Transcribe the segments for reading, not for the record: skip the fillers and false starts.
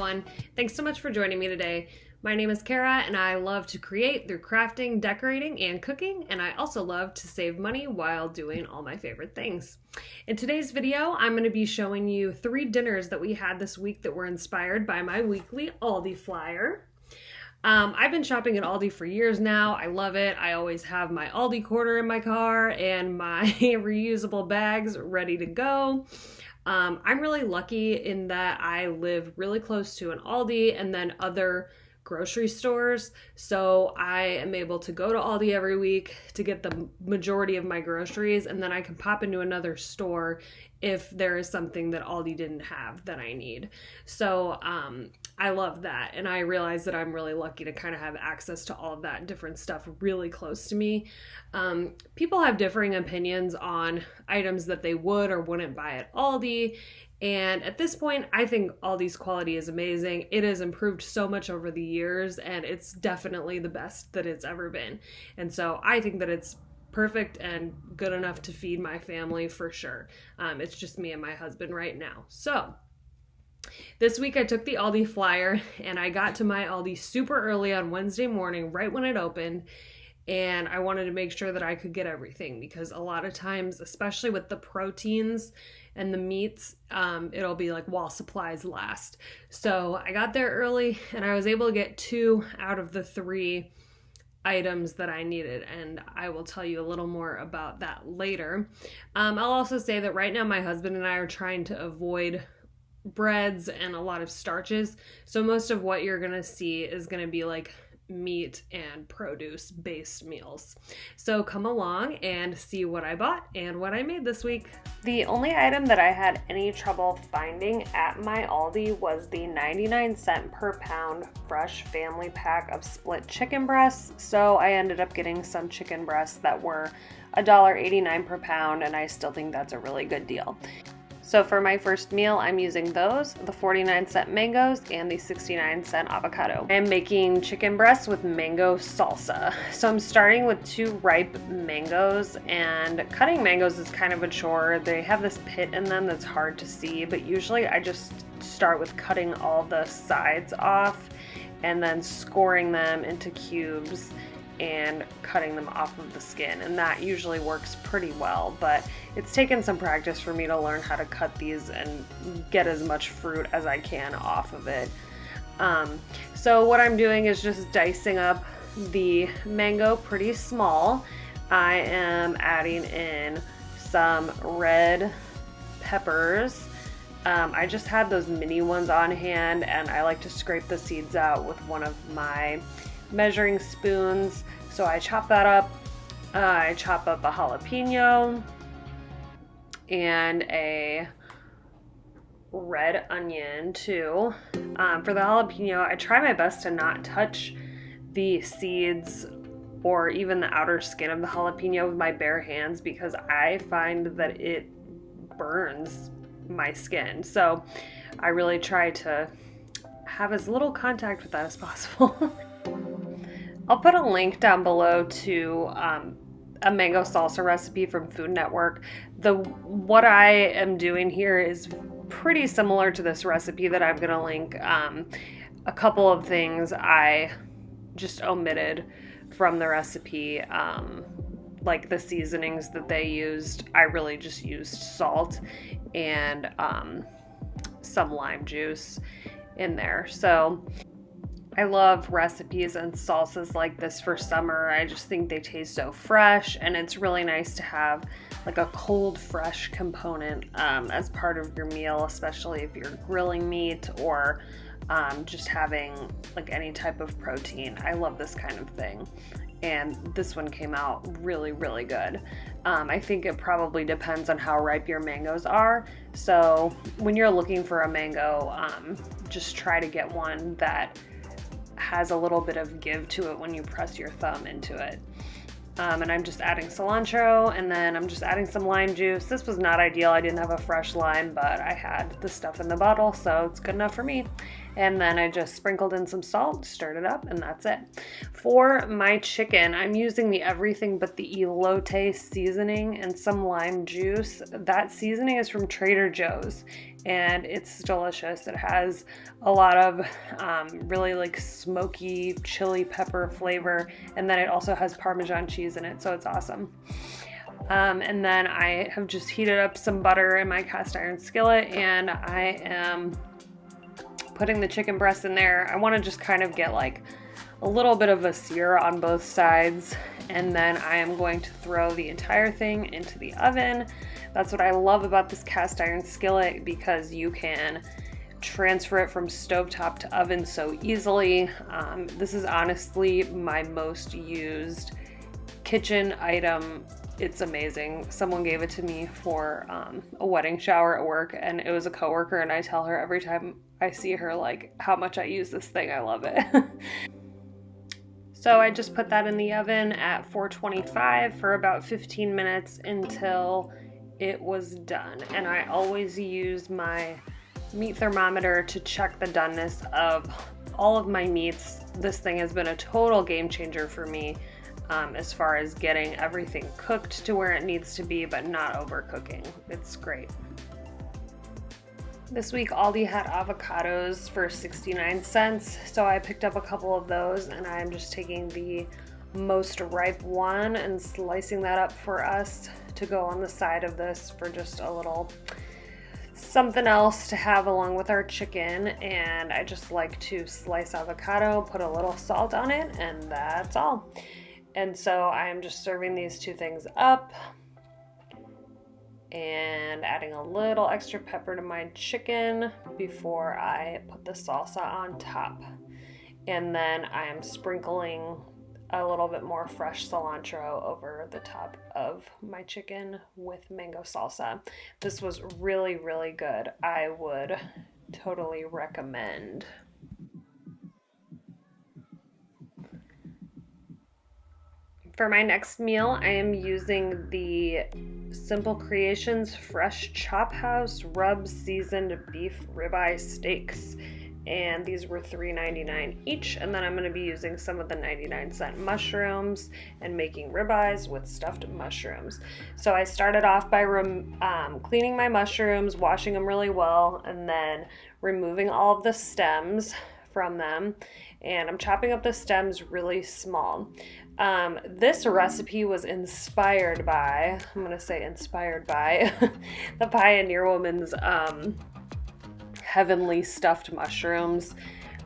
everyone. Thanks so much for joining me today. My name is Kara and I love to create through crafting, decorating, and cooking, and I also love to save money while doing all my favorite things. In today's video, I'm going to be showing you 3 dinners that we had this week that were inspired by my weekly Aldi flyer. I've been shopping at Aldi for years now. I love it. I always have my Aldi quarter in my car and my reusable bags ready to go. I'm really lucky in that I live really close to an Aldi and then other grocery stores, so I am able to go to Aldi every week to get the majority of my groceries, and then I can pop into another store if there is something that Aldi didn't have that I need. So I love that, and I realize that I'm really lucky to kind of have access to all of that different stuff really close to me. People have differing opinions on items that they would or wouldn't buy at Aldi, and at this point, I think Aldi's quality is amazing. It has improved so much over the years, and it's definitely the best that it's ever been. And so I think that it's perfect and good enough to feed my family for sure. It's just me and my husband right now. So this week I took the Aldi flyer and I got to my Aldi super early on Wednesday morning, right when it opened. And I wanted to make sure that I could get everything because a lot of times, especially with the proteins and the meats, it'll be like while supplies last. So I got there early and I was able to get 2 out of the 3 items that I needed, and I will tell you a little more about that later. I'll also say that right now my husband and I are trying to avoid breads and a lot of starches, so most of what you're gonna see is gonna be like meat and produce based meals. So come along and see what I bought and what I made this week. The only item that I had any trouble finding at my Aldi was the 99-cent per pound fresh family pack of split chicken breasts. So I ended up getting some chicken breasts that were $1.89 per pound, and I still think that's a really good deal. So for my first meal, I'm using those, the 49-cent mangoes and the 69-cent avocado. I'm making chicken breasts with mango salsa. So I'm starting with 2 ripe mangoes, and cutting mangoes is kind of a chore. They have this pit in them that's hard to see, but usually I just start with cutting all the sides off and then scoring them into cubes and cutting them off of the skin, and that usually works pretty well, but it's taken some practice for me to learn how to cut these and get as much fruit as I can off of it. So what I'm doing is just dicing up the mango pretty small. I am adding in some red peppers. I just had those mini ones on hand, and I like to scrape the seeds out with one of my measuring spoons. So I chop that up. I chop up a jalapeno and a red onion too. For the jalapeno, I try my best to not touch the seeds or even the outer skin of the jalapeno with my bare hands because I find that it burns my skin. So I really try to have as little contact with that as possible. I'll put a link down below to a mango salsa recipe from Food Network. What I am doing here is pretty similar to this recipe that I'm going to link. A couple of things I just omitted from the recipe, like the seasonings that they used. I really just used salt and some lime juice in there. So I love recipes and salsas like this for summer. I just think they taste so fresh, and it's really nice to have like a cold, fresh component as part of your meal, especially if you're grilling meat or just having like any type of protein. I love this kind of thing, and this one came out really, really good. I think it probably depends on how ripe your mangoes are. So when you're looking for a mango, just try to get one that has a little bit of give to it when you press your thumb into it. And I'm just adding cilantro, and then I'm just adding some lime juice. This was not ideal. I didn't have a fresh lime, but I had the stuff in the bottle, so it's good enough for me. And then I just sprinkled in some salt, stirred it up, and that's it. For my chicken, I'm using the everything but the elote seasoning and some lime juice. That seasoning is from Trader Joe's, and it's delicious. It has a lot of really like smoky chili pepper flavor, and then it also has Parmesan cheese in it, so it's awesome. And then I have just heated up some butter in my cast iron skillet, and I am putting the chicken breast in there. I want to just kind of get like a little bit of a sear on both sides, and then I am going to throw the entire thing into the oven. That's what I love about this cast iron skillet, because you can transfer it from stovetop to oven so easily. This is honestly my most used kitchen item. It's amazing. Someone gave it to me for a wedding shower at work, and it was a coworker, and I tell her every time I see her like how much I use this thing. I love it. So I just put that in the oven at 425 for about 15 minutes until it was done. And I always use my meat thermometer to check the doneness of all of my meats. This thing has been a total game changer for me as far as getting everything cooked to where it needs to be, but not overcooking. It's great. This week Aldi had avocados for 69 cents, so I picked up a couple of those, and I'm just taking the most ripe one and slicing that up for us to go on the side of this for just a little something else to have along with our chicken. And I just like to slice avocado, put a little salt on it, and that's all. And so I'm just serving these two things up and adding a little extra pepper to my chicken before I put the salsa on top. And then I am sprinkling a little bit more fresh cilantro over the top of my chicken with mango salsa. This was really, really good. I would totally recommend. For my next meal, I am using the Simple Creations Fresh Chop House Rub Seasoned Beef Ribeye Steaks. And these were $3.99 each. And then I'm going to be using some of the 99-cent mushrooms and making ribeyes with stuffed mushrooms. So I started off by cleaning my mushrooms, washing them really well, and then removing all of the stems from them. And I'm chopping up the stems really small. This recipe was inspired by, the Pioneer Woman's heavenly stuffed mushrooms.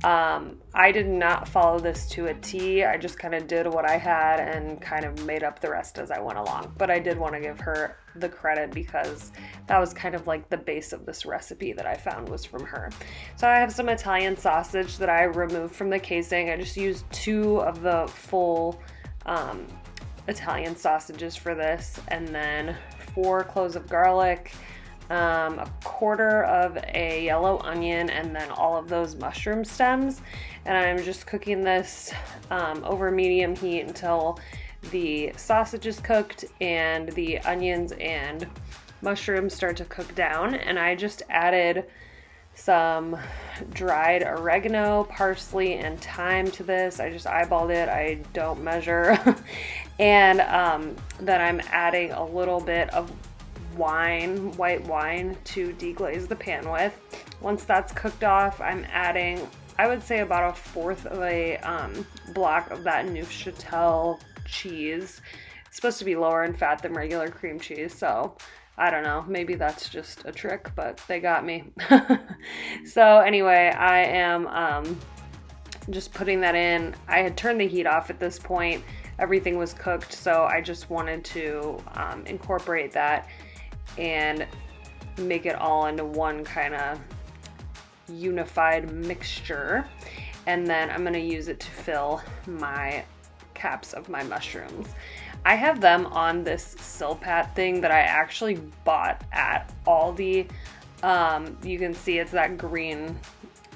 I did not follow this to a T. I just kind of did what I had and kind of made up the rest as I went along. But I did want to give her the credit because that was kind of like the base of this recipe that I found was from her. So I have some Italian sausage that I removed from the casing. I just used 2 of the full Italian sausages for this, and then 4 cloves of garlic, a quarter of a yellow onion, and then all of those mushroom stems. And I'm just cooking this over medium heat until the sausage is cooked and the onions and mushrooms start to cook down. And I just added some dried oregano, parsley, and thyme to this. I just eyeballed it. I don't measure. And then I'm adding a little bit of white wine to deglaze the pan with. Once that's cooked off, I'm adding, I would say, about 1/4 of a block of that Neufchâtel cheese. It's supposed to be lower in fat than regular cream cheese, so I don't know, maybe that's just a trick, but they got me. So anyway, I am just putting that in. I had turned the heat off at this point. Everything was cooked, so I just wanted to incorporate that and make it all into one kind of unified mixture. And then I'm going to use it to fill my caps of my mushrooms. I have them on this Silpat thing that I actually bought at Aldi. You can see it's that green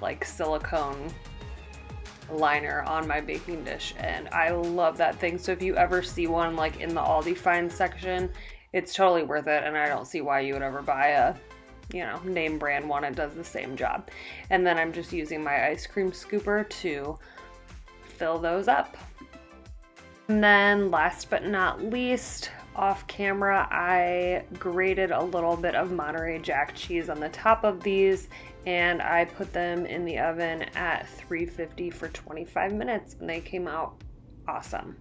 like silicone liner on my baking dish, and I love that thing. So if you ever see one like in the Aldi find section, it's totally worth it, and I don't see why you would ever buy you know, name brand one. It does the same job. And then I'm just using my ice cream scooper to fill those up. And then last but not least, off camera, I grated a little bit of Monterey Jack cheese on the top of these, and I put them in the oven at 350 for 25 minutes, and they came out awesome.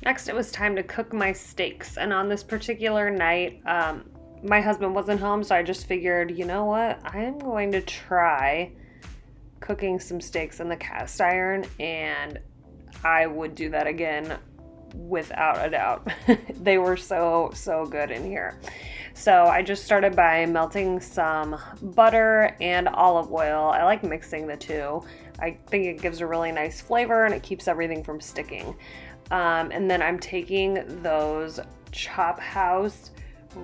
Next, it was time to cook my steaks, and on this particular night, my husband wasn't home, so I just figured, you know what, I'm going to try cooking some steaks in the cast iron, and I would do that again without a doubt. They were so good in here. So I just started by melting some butter and olive oil. I like mixing the two. I think it gives a really nice flavor and it keeps everything from sticking. And then I'm taking those Chop House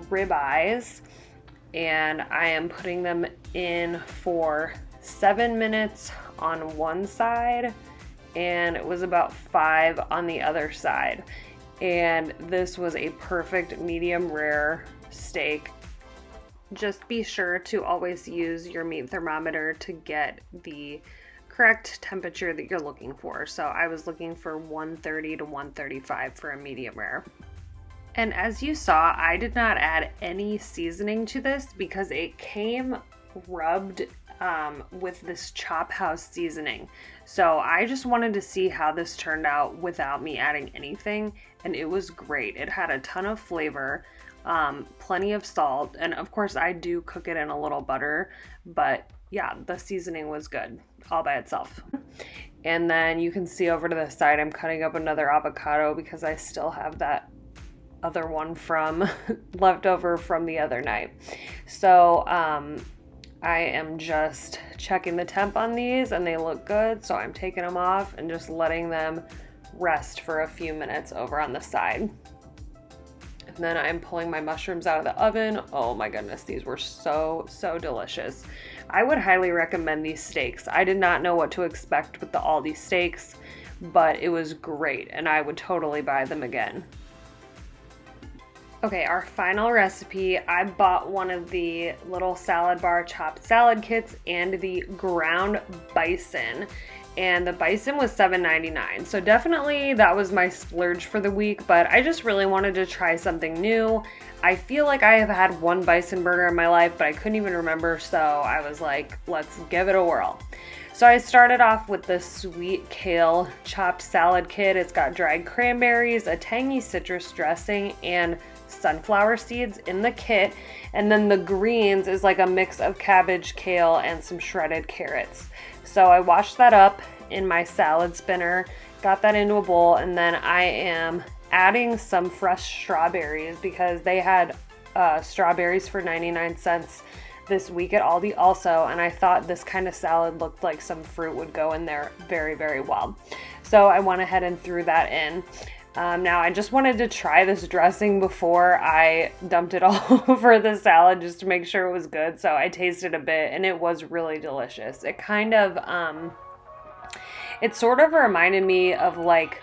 ribeyes and I am putting them in for 7 minutes on one side, and it was about 5 on the other side. And this was a perfect medium rare steak. Just be sure to always use your meat thermometer to get the correct temperature that you're looking for. So I was looking for 130 to 135 for a medium rare. And as you saw, I did not add any seasoning to this because it came rubbed with this Chop House seasoning. So I just wanted to see how this turned out without me adding anything, and it was great. It had a ton of flavor, plenty of salt, and of course I do cook it in a little butter, but yeah, the seasoning was good all by itself. And then you can see over to the side I'm cutting up another avocado because I still have that other one from left over from the other night. So I am just checking the temp on these and they look good, so I'm taking them off and just letting them rest for a few minutes over on the side. And then I'm pulling my mushrooms out of the oven. Oh my goodness, these were so delicious. I would highly recommend these steaks. I did not know what to expect with the Aldi steaks, but it was great and I would totally buy them again. Okay, our final recipe, I bought one of the little salad bar chopped salad kits and the ground bison. And the bison was $7.99. So definitely that was my splurge for the week, but I just really wanted to try something new. I feel like I have had one bison burger in my life, but I couldn't even remember, so I was like, let's give it a whirl. So I started off with the sweet kale chopped salad kit. It's got dried cranberries, a tangy citrus dressing, and sunflower seeds in the kit. And then the greens is like a mix of cabbage, kale, and some shredded carrots. So I washed that up in my salad spinner, got that into a bowl, and then I am adding some fresh strawberries because they had strawberries for 99 cents this week at Aldi also, and I thought this kind of salad looked like some fruit would go in there very well. So I went ahead and threw that in. Now I just wanted to try this dressing before I dumped it all over the salad just to make sure it was good. So I tasted a bit and it was really delicious. It kind of, it sort of reminded me of like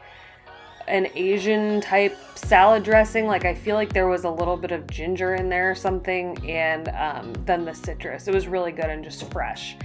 an Asian type salad dressing. Like I feel like there was a little bit of ginger in there or something, and then the citrus. It was really good and just fresh.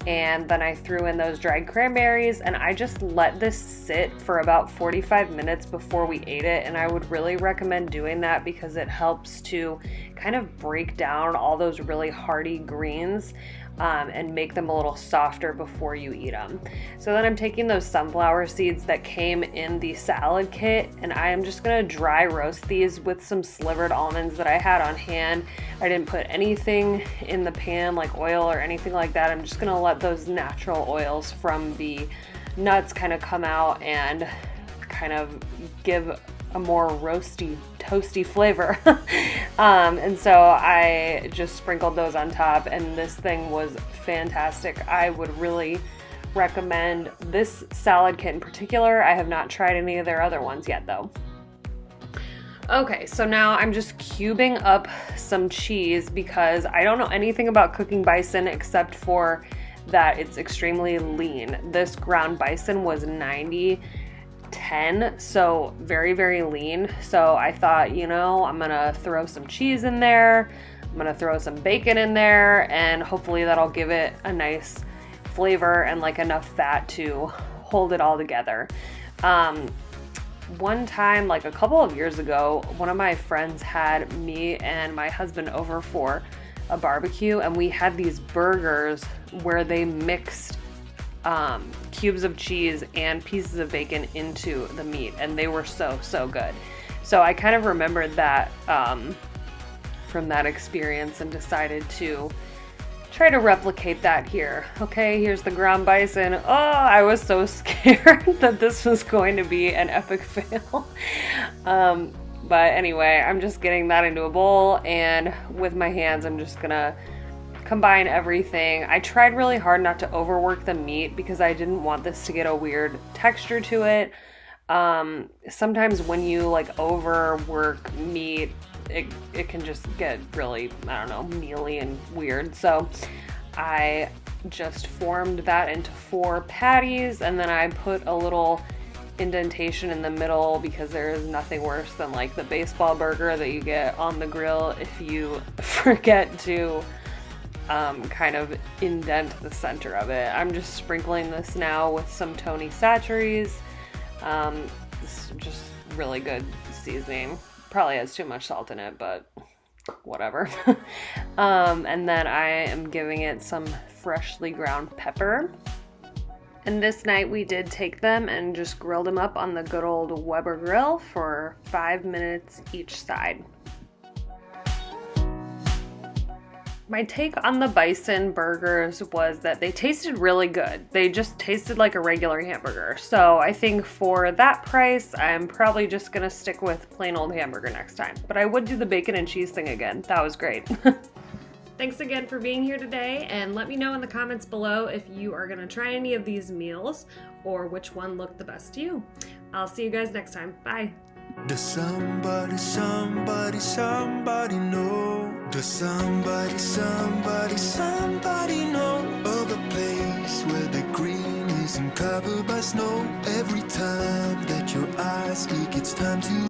And then I threw in those dried cranberries and I just let this sit for about 45 minutes before we ate it. And I would really recommend doing that because it helps to kind of break down all those really hearty greens and make them a little softer before you eat them. So then I'm taking those sunflower seeds that came in the salad kit and I am just gonna dry roast these with some slivered almonds that I had on hand. I didn't put anything in the pan like oil or anything like that. I'm just gonna let those natural oils from the nuts kind of come out and kind of give a more roasty, toasty flavor. And so I just sprinkled those on top and this thing was fantastic. I would really recommend this salad kit in particular. I have not tried any of their other ones yet though. Okay, so now I'm just cubing up some cheese because I don't know anything about cooking bison except for that it's extremely lean. This ground bison was 90/10, so very lean. So I thought, you know, I'm gonna throw some cheese in there. I'm gonna throw some bacon in there, and hopefully that'll give it a nice flavor and like enough fat to hold it all together. One time, like a couple of years ago, one of my friends had me and my husband over for a barbecue, and we had these burgers where they mixed cubes of cheese and pieces of bacon into the meat, and they were so good. So I kind of remembered that from that experience and decided to try to replicate that here. Okay, here's the ground bison. Oh, I was so scared that this was going to be an epic fail. But anyway, I'm just getting that into a bowl, and with my hands I'm just gonna combine everything. I tried really hard not to overwork the meat because I didn't want this to get a weird texture to it. Sometimes when you like overwork meat, it can just get really, I don't know, mealy and weird. So I just formed that into 4 patties, and then I put a little indentation in the middle because there is nothing worse than like the baseball burger that you get on the grill if you forget to kind of indent the center of it. I'm just sprinkling this now with some Tony Chachere's. This is just really good seasoning. Probably has too much salt in it, but whatever. And then I am giving it some freshly ground pepper. And this night we did take them and just grilled them up on the good old Weber grill for 5 minutes each side. My take on the bison burgers was that they tasted really good. They just tasted like a regular hamburger. So I think for that price, I'm probably just gonna stick with plain old hamburger next time. But I would do the bacon and cheese thing again. That was great. Thanks again for being here today, and let me know in the comments below if you are gonna try any of these meals or which one looked the best to you. I'll see you guys next time. Bye. Does somebody know? Does somebody know of a place where the green isn't covered by snow? Every time that your eyes speak, it's time to